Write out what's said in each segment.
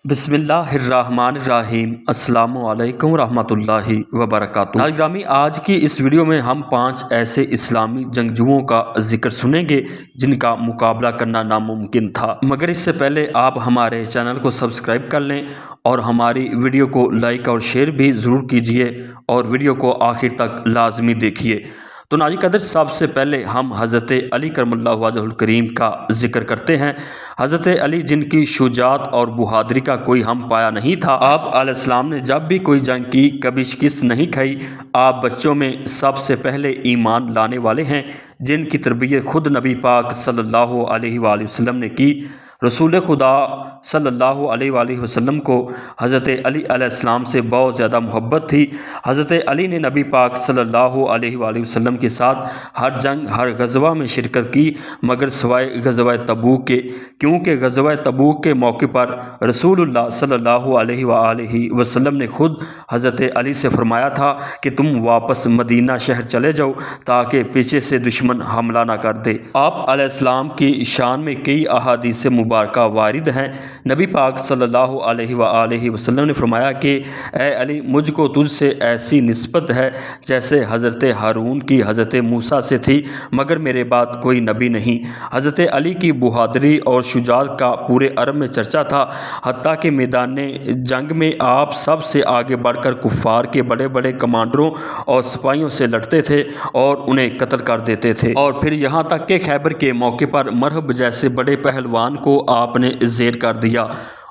بسم اللہ الرحمن الرحیم۔ السلام علیکم ورحمۃ اللہ وبرکاتہ۔ ناظرین، آج کی اس ویڈیو میں ہم 5 ایسے اسلامی جنگجوؤں کا ذکر سنیں گے جن کا مقابلہ کرنا ناممکن تھا، مگر اس سے پہلے آپ ہمارے چینل کو سبسکرائب کر لیں اور ہماری ویڈیو کو لائک اور شیئر بھی ضرور کیجئے اور ویڈیو کو آخر تک لازمی دیکھیے۔ تو ناظرین قدر، سب سے پہلے ہم حضرت علی کرم اللہ وجہہ الکریم کا ذکر کرتے ہیں۔ حضرت علی، جن کی شجاعت اور بہادری کا کوئی ہم پایا نہیں تھا، آپ علیہ السلام نے جب بھی کوئی جنگ کی کبھی شکست نہیں کھائی۔ آپ بچوں میں سب سے پہلے ایمان لانے والے ہیں جن کی تربیت خود نبی پاک صلی اللہ علیہ وآلہ وسلم نے کی۔ رسول خدا صلی اللہ علیہ وآلہ وسلم کو حضرت علی علیہ السلام سے بہت زیادہ محبت تھی۔ حضرت علی نے نبی پاک صلی اللہ علیہ وآلہ وسلم کے ساتھ ہر جنگ، ہر غزوہ میں شرکت کی، مگر سوائے غزوہ تبوک کے، کیونکہ غزوہ تبوک کے موقع پر رسول اللہ صلی اللہ علیہ وآلہ وسلم نے خود حضرت علی سے فرمایا تھا کہ تم واپس مدینہ شہر چلے جاؤ تاکہ پیچھے سے دشمن حملہ نہ کر دے۔ آپ علیہ السلام کی شان میں کئی احادیث مبارکہ وارد ہیں۔ نبی پاک صلی اللہ علیہ وآلہ وسلم نے فرمایا کہ اے علی، مجھ کو تجھ سے ایسی نسبت ہے جیسے حضرت ہارون کی حضرت موسیٰ سے تھی، مگر میرے بعد کوئی نبی نہیں۔ حضرت علی کی بہادری اور شجاعت کا پورے عرب میں چرچا تھا، حتیٰ کہ میدان جنگ میں آپ سب سے آگے بڑھ کر کفار کے بڑے بڑے کمانڈروں اور سپاہیوں سے لڑتے تھے اور انہیں قتل کر دیتے تھے، اور پھر یہاں تک کہ خیبر کے موقع پر مرہب جیسے بڑے پہلوان کو آپ نے زیر کر دیا،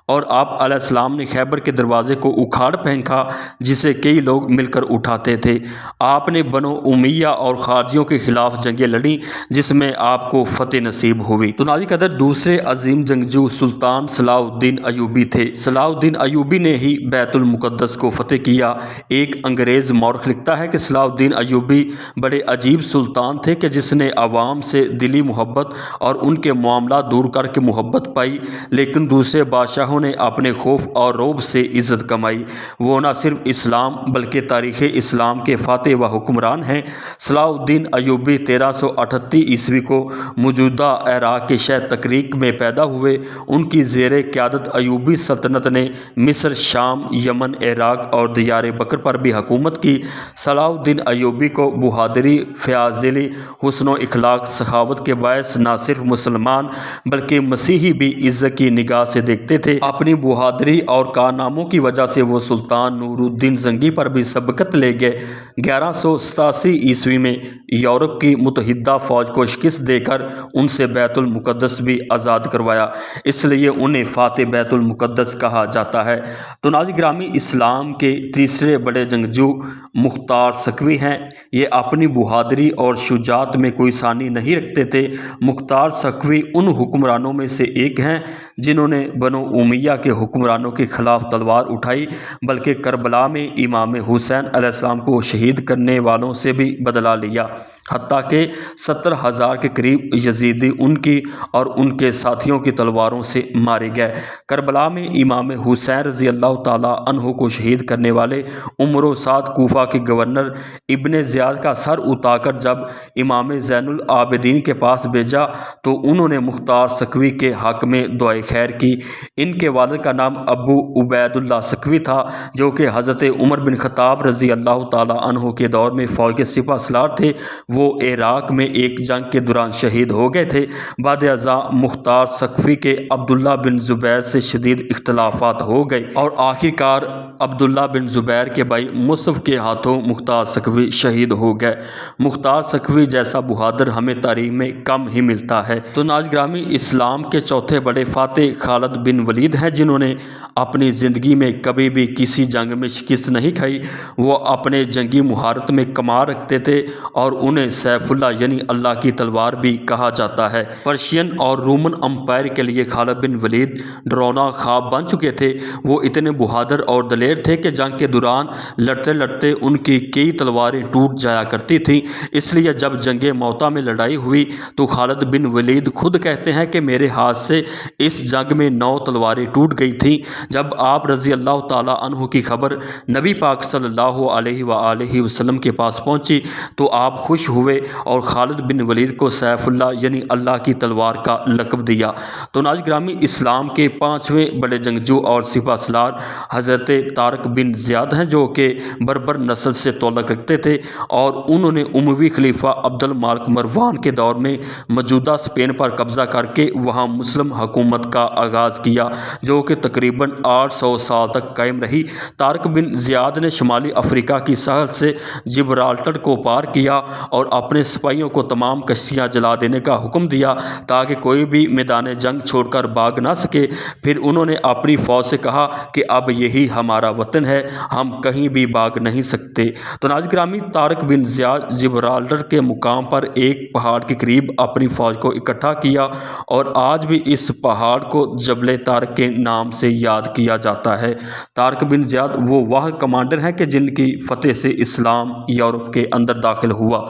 اور آپ علیہ السلام نے خیبر کے دروازے کو اکھاڑ پھینکا جسے کئی لوگ مل کر اٹھاتے تھے۔ آپ نے بنو امیہ اور خارجیوں کے خلاف جنگیں لڑیں جس میں آپ کو فتح نصیب ہوئی۔ تو ناظرین قدر، دوسرے عظیم جنگجو سلطان صلاح الدین ایوبی تھے۔ صلاح الدین ایوبی نے ہی بیت المقدس کو فتح کیا۔ ایک انگریز مورخ لکھتا ہے کہ صلاح الدین ایوبی بڑے عجیب سلطان تھے کہ جس نے عوام سے دلی محبت اور ان کے معاملات دور کر کے محبت پائی، لیکن دوسرے بادشاہوں نے اپنے خوف اور رعب سے عزت کمائی۔ وہ نہ صرف اسلام بلکہ تاریخ اسلام کے فاتح و حکمران ہیں۔ صلاح الدین ایوبی 1338 عیسوی کو موجودہ عراق کے شہر تکریک میں پیدا ہوئے۔ ان کی زیر قیادت ایوبی سلطنت نے مصر، شام، یمن، عراق اور دیار بکر پر بھی حکومت کی۔ صلاح الدین ایوبی کو بہادری، فیاض دلی، حسن و اخلاق، سخاوت کے باعث نہ صرف مسلمان بلکہ مسیحی بھی عزت کی نگاہ سے دیکھتے تھے۔ اپنی بہادری اور کارناموں کی وجہ سے وہ سلطان نور الدین زنگی پر بھی سبقت لے گئے۔ 1187 عیسوی میں یورپ کی متحدہ فوج کو شکست دے کر ان سے بیت المقدس بھی آزاد کروایا، اس لیے انہیں فاتح بیت المقدس کہا جاتا ہے۔ تو ناظرین گرامی، اسلام کے تیسرے بڑے جنگجو مختار سکوی ہیں۔ یہ اپنی بہادری اور شجاعت میں کوئی ثانی نہیں رکھتے تھے۔ مختار سکوی ان حکمرانوں میں سے ایک ہیں جنہوں نے بنو امیہ کے حکمرانوں کے خلاف تلوار اٹھائی، بلکہ کربلا میں امام حسین علیہ السلام کو شہید کرنے والوں سے بھی بدلہ لیا، حتیٰ کہ 70,000 کے قریب یزیدی ان کی اور ان کے ساتھیوں کی تلواروں سے مارے گئے۔ کربلا میں امام حسین رضی اللہ تعالیٰ عنہ کو شہید کرنے والے عمر و سعد کوفہ کے گورنر ابن زیاد کا سر اٹھا کر جب امام زین العابدین کے پاس بھیجا تو انہوں نے مختار سکوی کے حق میں دعائے خیر کی۔ ان کے والد کا نام ابو عبید اللہ سکوی تھا، جو کہ حضرت عمر بن خطاب رضی اللہ تعالیٰ عنہ کے دور میں فوج کے سپہ سالار تھے۔ وہ عراق میں ایک جنگ کے دوران شہید ہو گئے تھے۔ بعد ازاں مختار سکوی کے عبداللہ بن زبیر سے شدید اختلافات ہو گئے اور آخر کار عبداللہ بن زبیر کے بھائی مصعب کے ہاتھوں مختار سکوی شہید ہو گئے۔ مختار سکوی جیسا بہادر ہمیں تاریخ میں کم ہی ملتا ہے۔ تو ناظرین گرامی، اسلام کے چوتھے بڑے فاتح خالد بن ولید ہیں، جنہوں نے اپنی زندگی میں کبھی بھی کسی جنگ میں شکست نہیں کھائی۔ وہ اپنے جنگی مہارت میں کمال رکھتے تھے اور انہیں سیف اللہ یعنی اللہ کی تلوار بھی کہا جاتا ہے۔ پرشین اور رومن امپائر کے لیے خالد بن ولید ڈراؤنا خواب بن چکے تھے۔ وہ اتنے بہادر اور دلیر دلیر تھے کہ جنگ کے دوران لڑتے لڑتے ان کی کئی تلواریں ٹوٹ جایا کرتی تھیں، اس لیے جب جنگ موتا میں لڑائی ہوئی تو خالد بن ولید خود کہتے ہیں کہ میرے ہاتھ سے اس جنگ میں 9 تلواریں ٹوٹ گئی تھیں۔ جب آپ رضی اللہ تعالیٰ عنہ کی خبر نبی پاک صلی اللہ علیہ وآلہ وسلم کے پاس پہنچی تو آپ خوش ہوئے اور خالد بن ولید کو سیف اللہ یعنی اللہ کی تلوار کا لقب دیا۔ تو ناظرین گرامی، اسلام کے 5ویں بڑے جنگجو اور سپہ سالار حضرت طارق بن زیاد ہیں، جو کہ بربر نسل سے تعلق رکھتے تھے اور انہوں نے اموی خلیفہ عبد المالک مروان کے دور میں موجودہ اسپین پر قبضہ کر کے وہاں مسلم حکومت کا آغاز کیا، جو کہ تقریباً 800 سال تک قائم رہی۔ طارق بن زیاد نے شمالی افریقہ کی ساحل سے جبرالٹر کو پار کیا اور اپنے سپاہیوں کو تمام کشتیاں جلا دینے کا حکم دیا تاکہ کوئی بھی میدان جنگ چھوڑ کر بھاگ نہ سکے۔ پھر انہوں نے اپنی فوج سے کہا کہ اب یہی ہمارا وطن ہے، ہم کہیں بھی بھاگ نہیں سکتے۔ تو ناظرین گرامی، طارق بن زیاد جبرالٹر کے مقام پر ایک پہاڑ کے قریب اپنی فوج کو اکٹھا کیا اور آج بھی اس پہاڑ کو جبل طارق کے نام سے یاد کیا جاتا ہے۔ طارق بن زیاد وہ واحد کمانڈر ہیں کہ جن کی فتح سے اسلام یورپ کے اندر داخل ہوا۔